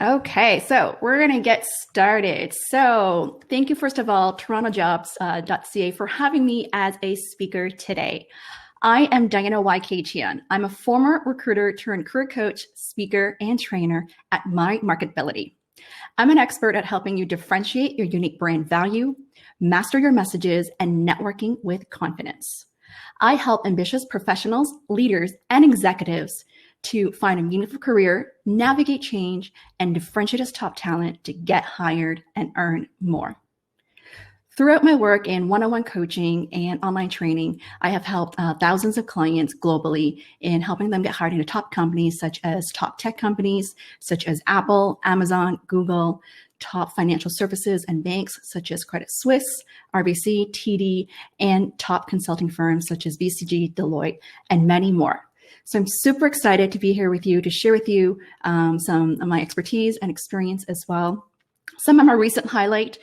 Okay, so we're going to get started. So, thank you, first of all, TorontoJobs.ca, for having me as a speaker today. I am Diana Waikachian. I'm a former recruiter turned career coach, speaker, and trainer at My Marketability. I'm an expert at helping you differentiate your unique brand value, master your messages, and networking with confidence. I help ambitious professionals, leaders, and executives to find a meaningful career, navigate change, and differentiate as top talent to get hired and earn more. Throughout my work in one-on-one coaching and online training, I have helped thousands of clients globally in helping them get hired into top companies such as top tech companies, such as Apple, Amazon, Google, top financial services and banks such as Credit Suisse, RBC, TD, and top consulting firms such as BCG, Deloitte, and many more. So I'm super excited to be here with you to share with you some of my expertise and experience as well. Some of my recent highlight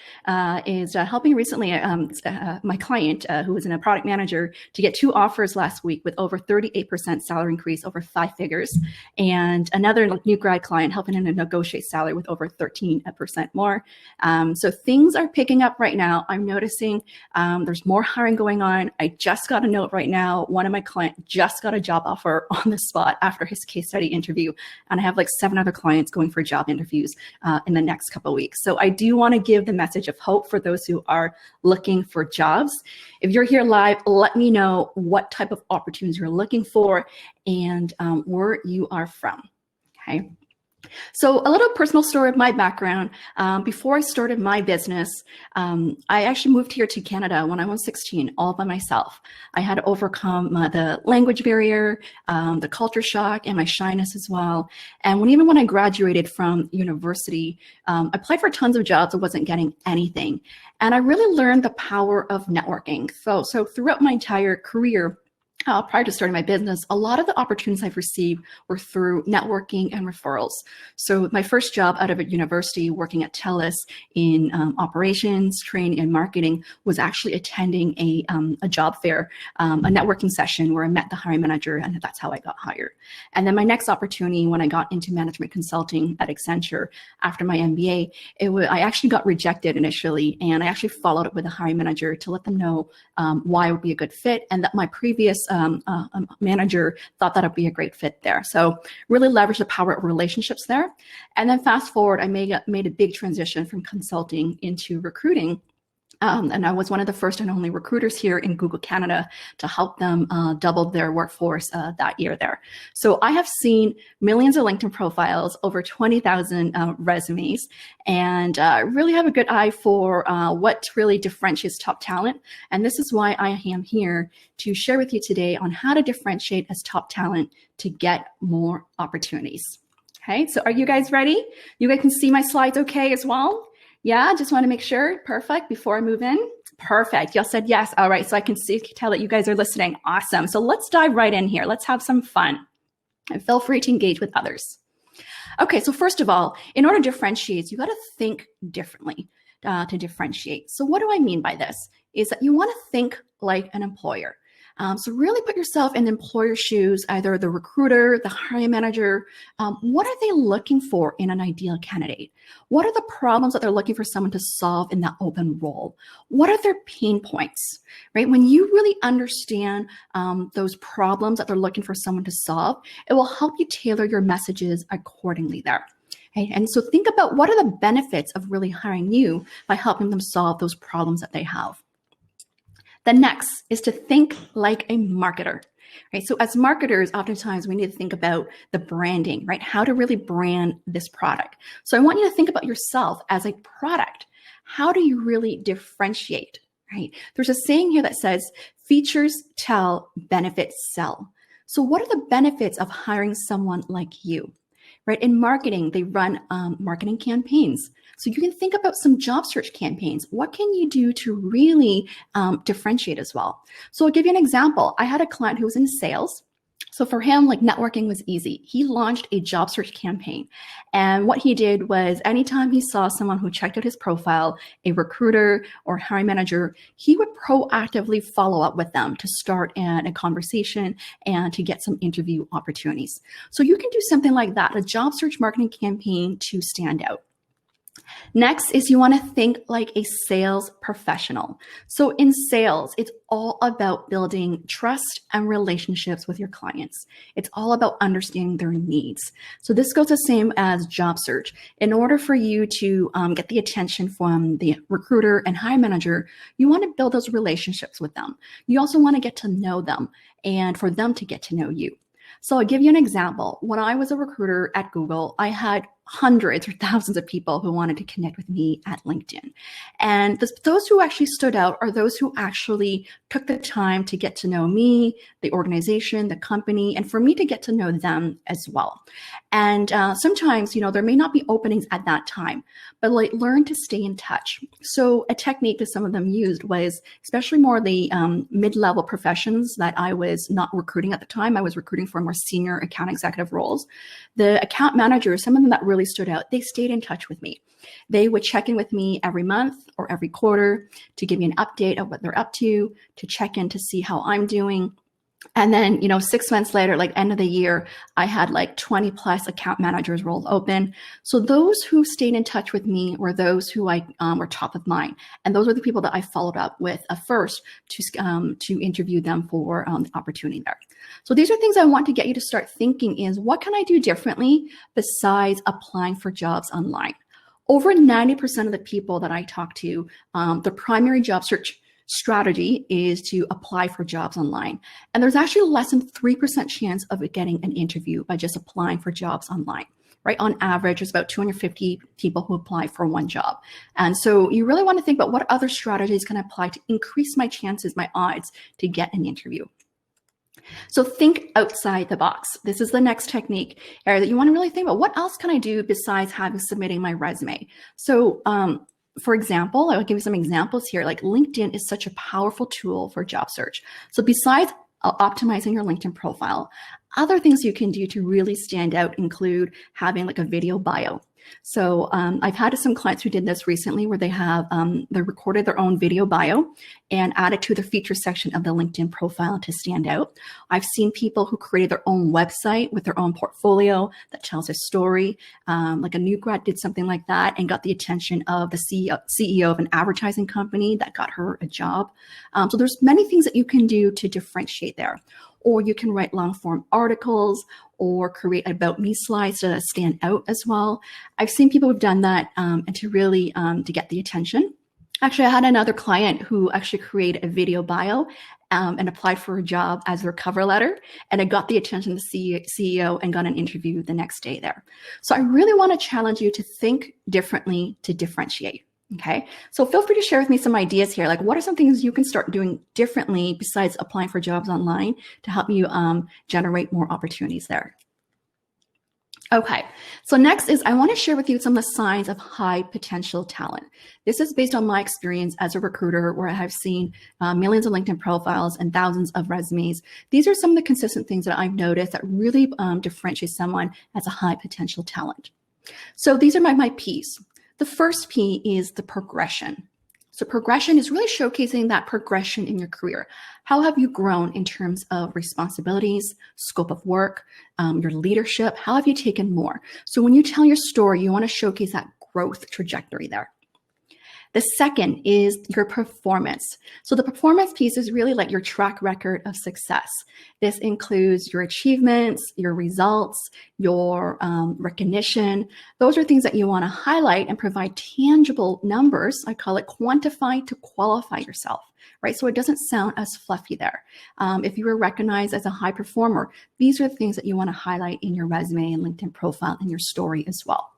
is helping recently my client, who was in a product manager, to get 2 offers last week with over 38% salary increase, over 5 figures, and another new grad client helping him to negotiate salary with over 13% more. So things are picking up right now. I'm noticing there's more hiring going on. I just got a note right now. One of my clients just got a job offer on the spot after his case study interview, and I have like 7 other clients going for job interviews in the next couple of weeks. So I do want to give the message of hope for those who are looking for jobs. If you're here live, let me know what type of opportunities you're looking for and where you are from, okay? So a little personal story of my background. Before I started my business, I actually moved here to Canada when I was 16, all by myself. I had to overcome the language barrier, the culture shock, and my shyness as well. And even when I graduated from university, I applied for tons of jobs. I wasn't getting anything. And I really learned the power of networking. So throughout my entire career, prior to starting my business, a lot of the opportunities I've received were through networking and referrals. So my first job out of a university working at TELUS in operations, training, and marketing was actually attending a job fair, a networking session where I met the hiring manager, and that's how I got hired. And then my next opportunity when I got into management consulting at Accenture after my MBA, I actually got rejected initially, and I actually followed up with the hiring manager to let them know why I would be a good fit, and that my previous manager thought that would be a great fit there. So really leverage the power of relationships there. And then fast forward, I made a big transition from consulting into recruiting. And I was one of the first and only recruiters here in Google Canada to help them double their workforce that year there. So I have seen millions of LinkedIn profiles, over 20,000 resumes, and really have a good eye for what really differentiates top talent. And this is why I am here to share with you today on how to differentiate as top talent to get more opportunities. Okay, so are you guys ready? You guys can see my slides okay as well? Yeah, just want to make sure. Perfect. Before I move in. Perfect. Y'all said yes. All right. So I can tell that you guys are listening. Awesome. So let's dive right in here. Let's have some fun and feel free to engage with others. Okay. So first of all, in order to differentiate, you got to think differently to differentiate. So what do I mean by this? Is that you want to think like an employer. So really put yourself in the employer's shoes, either the recruiter, the hiring manager. What are they looking for in an ideal candidate? What are the problems that they're looking for someone to solve in that open role? What are their pain points, right? When you really understand those problems that they're looking for someone to solve, it will help you tailor your messages accordingly there. Okay? And so think about what are the benefits of really hiring you by helping them solve those problems that they have. The next is to think like a marketer, right? So as marketers, oftentimes we need to think about the branding, right? How to really brand this product. So I want you to think about yourself as a product. How do you really differentiate, right? There's a saying here that says, features tell, benefits sell. So what are the benefits of hiring someone like you? Right? In marketing, they run marketing campaigns. So you can think about some job search campaigns. What can you do to really differentiate as well? So I'll give you an example. I had a client who was in sales. So for him, like networking was easy. He launched a job search campaign. And what he did was anytime he saw someone who checked out his profile, a recruiter or hiring manager, he would proactively follow up with them to start a conversation and to get some interview opportunities. So you can do something like that, a job search marketing campaign to stand out. Next is you want to think like a sales professional. So in sales, it's all about building trust and relationships with your clients. It's all about understanding their needs. So this goes the same as job search. In order for you to get the attention from the recruiter and hiring manager, you want to build those relationships with them. You also want to get to know them and for them to get to know you. So I'll give you an example. When I was a recruiter at Google, I had hundreds or thousands of people who wanted to connect with me at LinkedIn. And those who actually stood out are those who actually took the time to get to know me, the organization, the company, and for me to get to know them as well. And sometimes, there may not be openings at that time, but like learn to stay in touch. So a technique that some of them used was, especially more the mid-level professions that I was not recruiting at the time. I was recruiting for more senior account executive roles. The account managers, some of them that really stood out, they stayed in touch with me. They would check in with me every month or every quarter to give me an update of what they're up to check in to see how I'm doing. And then, 6 months later, like end of the year, I had like 20 plus account managers roles open. So those who stayed in touch with me were those who I were top of mind. And those were the people that I followed up with first to interview them for the opportunity there. So these are things I want to get you to start thinking is, what can I do differently besides applying for jobs online? Over 90% of the people that I talk to, the primary job search strategy is to apply for jobs online. And there's actually less than 3% chance of getting an interview by just applying for jobs online, right? On average, there's about 250 people who apply for one job. And so you really want to think about what other strategies can I apply to increase my chances, my odds to get an interview. So think outside the box. This is the next technique area that you want to really think about. What else can I do besides submitting my resume? So, for example, I'll give you some examples here. Like LinkedIn is such a powerful tool for job search. So besides optimizing your LinkedIn profile, other things you can do to really stand out include having like a video bio. So I've had some clients who did this recently where they recorded their own video bio and added to the feature section of the LinkedIn profile to stand out. I've seen people who created their own website with their own portfolio that tells a story. Like a new grad did something like that and got the attention of the CEO of an advertising company that got her a job. So there's many things that you can do to differentiate there. Or you can write long form articles or create about me slides to stand out as well. I've seen people who've done that and to really to get the attention. Actually, I had another client who actually created a video bio and applied for a job as their cover letter, and it got the attention of the CEO and got an interview the next day there. So I really want to challenge you to think differently to differentiate. Okay, so feel free to share with me some ideas here. Like, what are some things you can start doing differently besides applying for jobs online to help you generate more opportunities there? Okay, so next is I want to share with you some of the signs of high potential talent. This is based on my experience as a recruiter where I have seen millions of LinkedIn profiles and thousands of resumes. These are some of the consistent things that I've noticed that really differentiate someone as a high potential talent. So these are my P's. The first P is the progression. So progression is really showcasing that progression in your career. How have you grown in terms of responsibilities, scope of work, your leadership? How have you taken more? So when you tell your story, you want to showcase that growth trajectory there. The second is your performance. So the performance piece is really like your track record of success. This includes your achievements, your results, your recognition. Those are things that you want to highlight and provide tangible numbers. I call it quantify to qualify yourself, right? So it doesn't sound as fluffy there. If you were recognized as a high performer, these are the things that you want to highlight in your resume and LinkedIn profile and your story as well.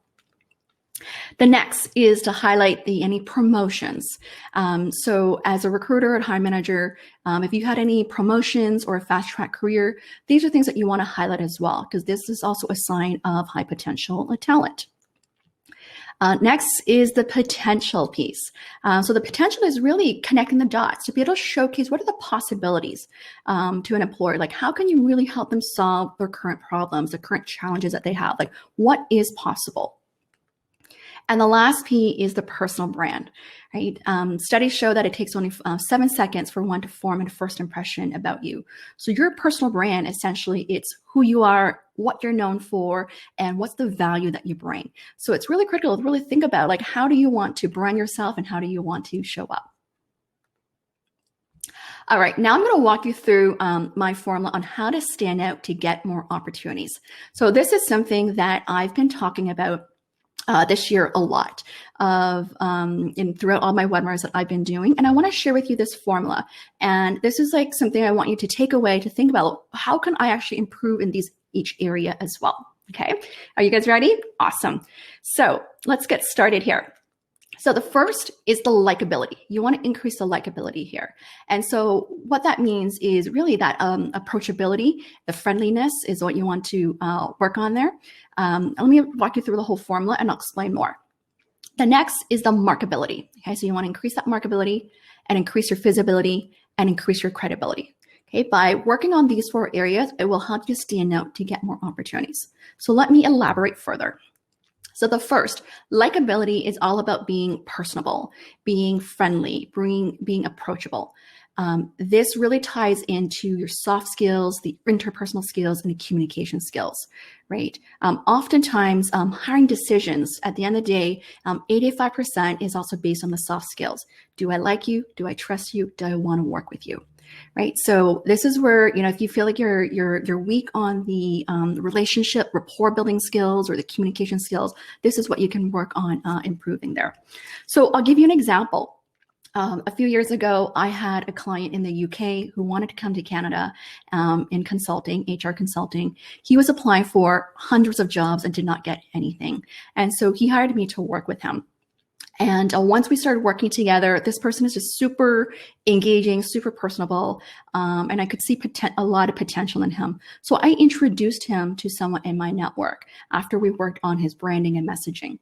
The next is to highlight any promotions. So as a recruiter and hiring manager, if you had any promotions or a fast track career, these are things that you want to highlight as well, because this is also a sign of high potential talent. Next is the potential piece. So the potential is really connecting the dots to be able to showcase what are the possibilities to an employer. Like, how can you really help them solve their current problems, the current challenges that they have? Like, what is possible? And the last P is the personal brand, right? Studies show that it takes only 7 seconds for one to form a first impression about you. So your personal brand, essentially, it's who you are, what you're known for, and what's the value that you bring. So it's really critical to really think about, like, how do you want to brand yourself and how do you want to show up? All right, now I'm going to walk you through my formula on how to stand out to get more opportunities. So this is something that I've been talking about this year a lot throughout all my webinars that I've been doing. And I want to share with you this formula. And this is like something I want you to take away to think about, how can I actually improve in each area as well? Okay. Are you guys ready? Awesome. So let's get started here. So the first is the likability. You want to increase the likability here. And so what that means is really that approachability, the friendliness is what you want to work on there. Let me walk you through the whole formula and I'll explain more. The next is the markability. Okay, so you want to increase that markability and increase your visibility and increase your credibility. Okay, by working on these 4 areas, it will help you stand out to get more opportunities. So let me elaborate further. So the first, likability is all about being personable, being friendly, being approachable. This really ties into your soft skills, the interpersonal skills, and the communication skills, right? Oftentimes, hiring decisions, at the end of the day, 85% is also based on the soft skills. Do I like you? Do I trust you? Do I want to work with you? Right. So this is where, if you feel like you're weak on the relationship, rapport building skills or the communication skills, this is what you can work on improving there. So I'll give you an example. A few years ago, I had a client in the UK who wanted to come to Canada in consulting, HR consulting. He was applying for hundreds of jobs and did not get anything. And so he hired me to work with him. And once we started working together, this person is just super engaging, super personable, and I could see a lot of potential in him. So I introduced him to someone in my network after we worked on his branding and messaging.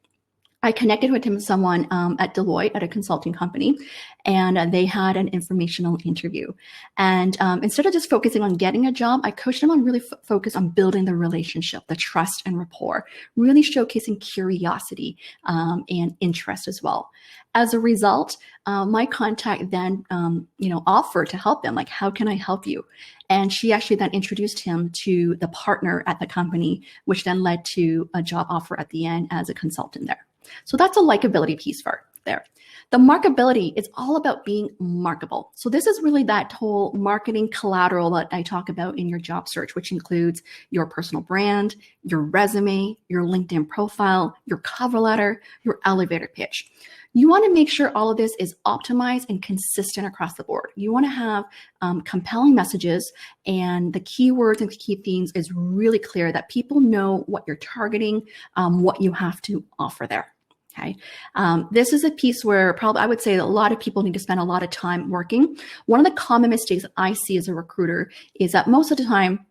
I connected with him, someone at Deloitte, at a consulting company, and they had an informational interview. And instead of just focusing on getting a job, I coached him on really focus on building the relationship, the trust and rapport, really showcasing curiosity and interest as well. As a result, my contact then, offered to help him, like, how can I help you? And she actually then introduced him to the partner at the company, which then led to a job offer at the end as a consultant there. So that's a likability piece for there. The markability is all about being markable. So this is really that whole marketing collateral that I talk about in your job search, which includes your personal brand, your resume, your LinkedIn profile, your cover letter, your elevator pitch. You want to make sure all of this is optimized and consistent across the board. You want to have compelling messages, and the keywords and key themes is really clear that people know what you're targeting, what you have to offer there. Okay, this is a piece where probably I would say that a lot of people need to spend a lot of time working. One of the common mistakes I see as a recruiter is that most of the time,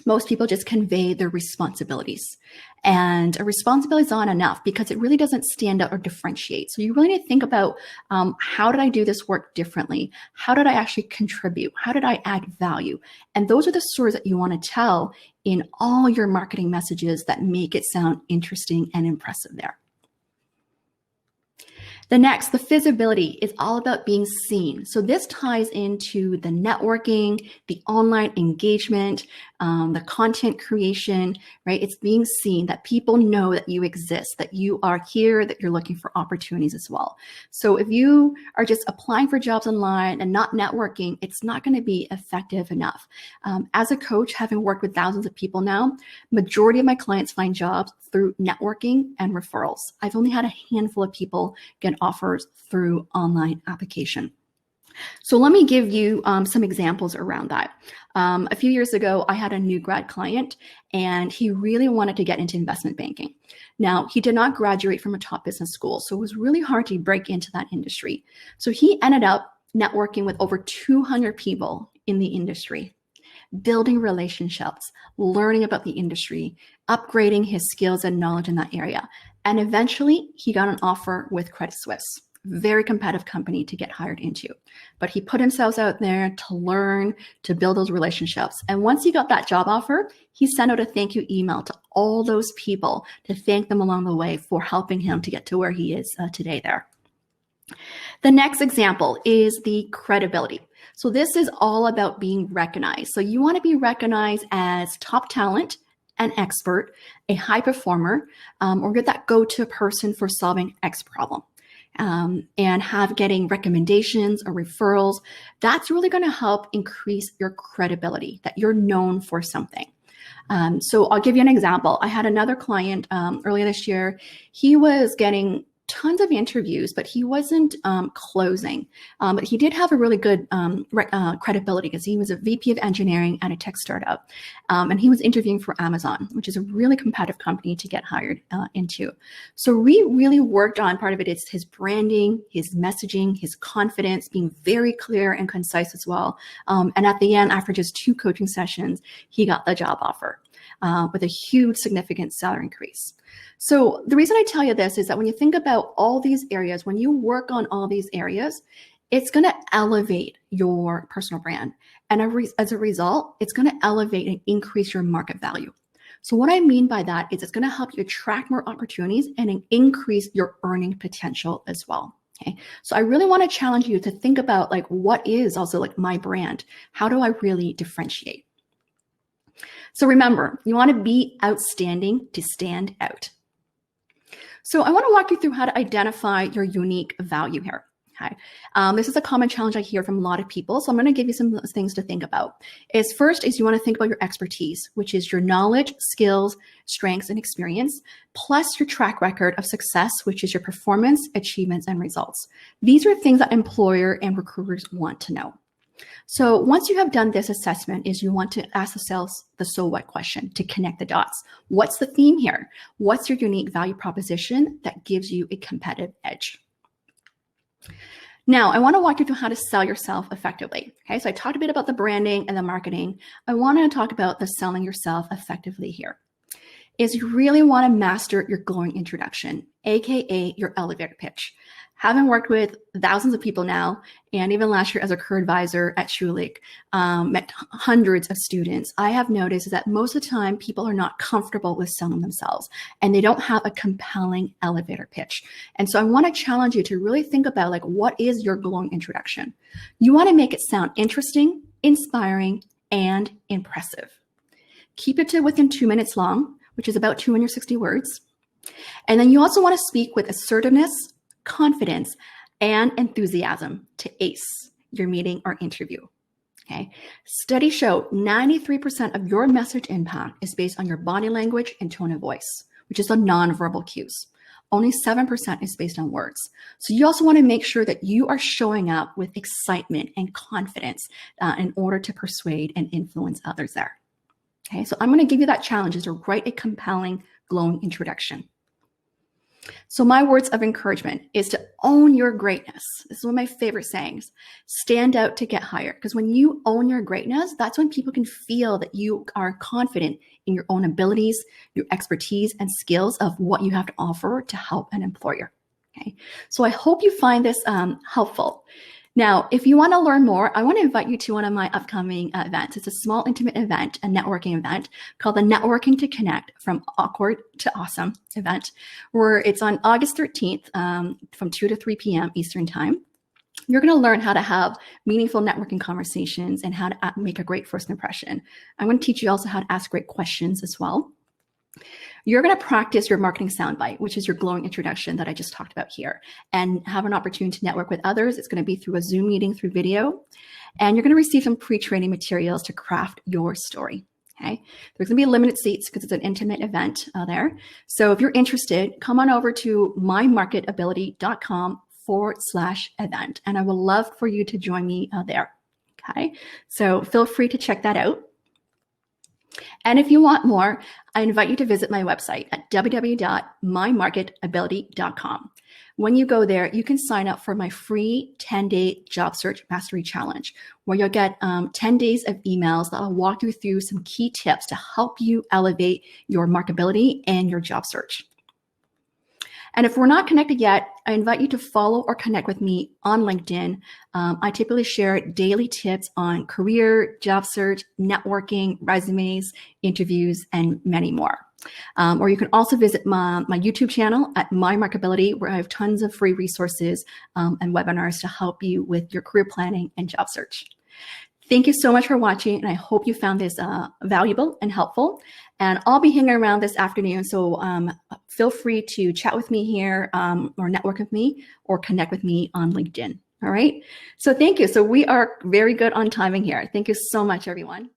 most people just convey their responsibilities. And a responsibility is not enough because it really doesn't stand out or differentiate. So you really need to think about how did I do this work differently? How did I actually contribute? How did I add value? And those are the stories that you want to tell in all your marketing messages that make it sound interesting and impressive there. The next, the visibility, is all about being seen. So this ties into the networking, the online engagement, the content creation, right? It's being seen, that people know that you exist, that you are here, that you're looking for opportunities as well. So if you are just applying for jobs online and not networking, it's not going to be effective enough. As a coach, having worked with thousands of people now, majority of my clients find jobs through networking and referrals. I've only had a handful of people get offers through online application. So let me give you some examples around that. A few years ago, I had a new grad client, and he really wanted to get into investment banking. Now, he did not graduate from a top business school, so it was really hard to break into that industry. So he ended up networking with over 200 people in the industry, building relationships, learning about the industry, upgrading his skills and knowledge in that area. And eventually he got an offer with Credit Suisse, very competitive company to get hired into. But he put himself out there to learn, to build those relationships. And once he got that job offer, he sent out a thank you email to all those people to thank them along the way for helping him to get to where he is today there. The next example is the credibility. So this is all about being recognized. So you want to be recognized as top talent, an expert, a high performer, or get that go-to person for solving X problem. And getting recommendations or referrals. That's really going to help increase your credibility, that you're known for something. So I'll give you an example. I had another client earlier this year. He was getting tons of interviews, but he wasn't closing. But he did have a really good credibility because he was a VP of engineering at a tech startup. And he was interviewing for Amazon, which is a really competitive company to get hired into. So we really worked on, part of it is his branding, his messaging, his confidence, being very clear and concise as well. And at the end, after just 2 coaching sessions, he got the job offer with a huge significant salary increase. So the reason I tell you this is that when you think about all these areas, when you work on all these areas, it's going to elevate your personal brand. And as a result, it's going to elevate and increase your market value. So what I mean by that is it's going to help you attract more opportunities and increase your earning potential as well. Okay. So I really want to challenge you to think about like, what is also like my brand? How do I really differentiate? So remember, you want to be outstanding to stand out. So I want to walk you through how to identify your unique value here. Okay. This is a common challenge I hear from a lot of people. So I'm going to give you some things to think about. First is you want to think about your expertise, which is your knowledge, skills, strengths, and experience, plus your track record of success, which is your performance, achievements, and results. These are things that employer and recruiters want to know. So once you have done this assessment is you want to ask yourselves the so what question to connect the dots. What's the theme here? What's your unique value proposition that gives you a competitive edge? Now, I want to walk you through how to sell yourself effectively. Okay, so I talked a bit about the branding and the marketing. I want to talk about the selling yourself effectively here. You really want to master your glowing introduction, AKA your elevator pitch. Having worked with thousands of people now, and even last year as a career advisor at Schulich, met hundreds of students, I have noticed that most of the time people are not comfortable with selling themselves and they don't have a compelling elevator pitch. And so I want to challenge you to really think about like, what is your glowing introduction? You want to make it sound interesting, inspiring, and impressive. Keep it to within 2 minutes long, which is about 260 words. And then you also want to speak with assertiveness, confidence, and enthusiasm to ace your meeting or interview. Okay. Studies show 93% of your message impact is based on your body language and tone of voice, which is the nonverbal cues. Only 7% is based on words. So you also want to make sure that you are showing up with excitement and confidence in order to persuade and influence others there. Okay. So I'm going to give you that challenge is to write a compelling, glowing introduction. So my words of encouragement is to own your greatness. This is one of my favorite sayings. Stand out to get hired. Because when you own your greatness, that's when people can feel that you are confident in your own abilities, your expertise, and skills of what you have to offer to help an employer. Okay. So I hope you find this helpful. Now, if you want to learn more, I want to invite you to one of my upcoming events. It's a small, intimate event, a networking event called the Networking to Connect from Awkward to Awesome event, where it's on August 13th from 2 to 3 p.m. Eastern Time. You're going to learn how to have meaningful networking conversations and how to make a great first impression. I'm going to teach you also how to ask great questions as well. You're going to practice your marketing soundbite, which is your glowing introduction that I just talked about here, and have an opportunity to network with others. It's going to be through a Zoom meeting, through video, and you're going to receive some pre-training materials to craft your story. Okay, there's going to be limited seats because it's an intimate event there. So if you're interested, come on over to mymarketability.com/event, and I would love for you to join me there. Okay, so feel free to check that out. And if you want more, I invite you to visit my website at www.mymarketability.com. When you go there, you can sign up for my free 10-day job search mastery challenge, where you'll get 10 days of emails that will walk you through some key tips to help you elevate your marketability and your job search. And if we're not connected yet, I invite you to follow or connect with me on LinkedIn. I typically share daily tips on career, job search, networking, resumes, interviews, and many more. Or you can also visit my YouTube channel at My Marketability, where I have tons of free resources and webinars to help you with your career planning and job search. Thank you so much for watching, and I hope you found this valuable and helpful. And I'll be hanging around this afternoon, so feel free to chat with me here or network with me or connect with me on LinkedIn. All right? So thank you. So we are very good on timing here. Thank you so much, everyone.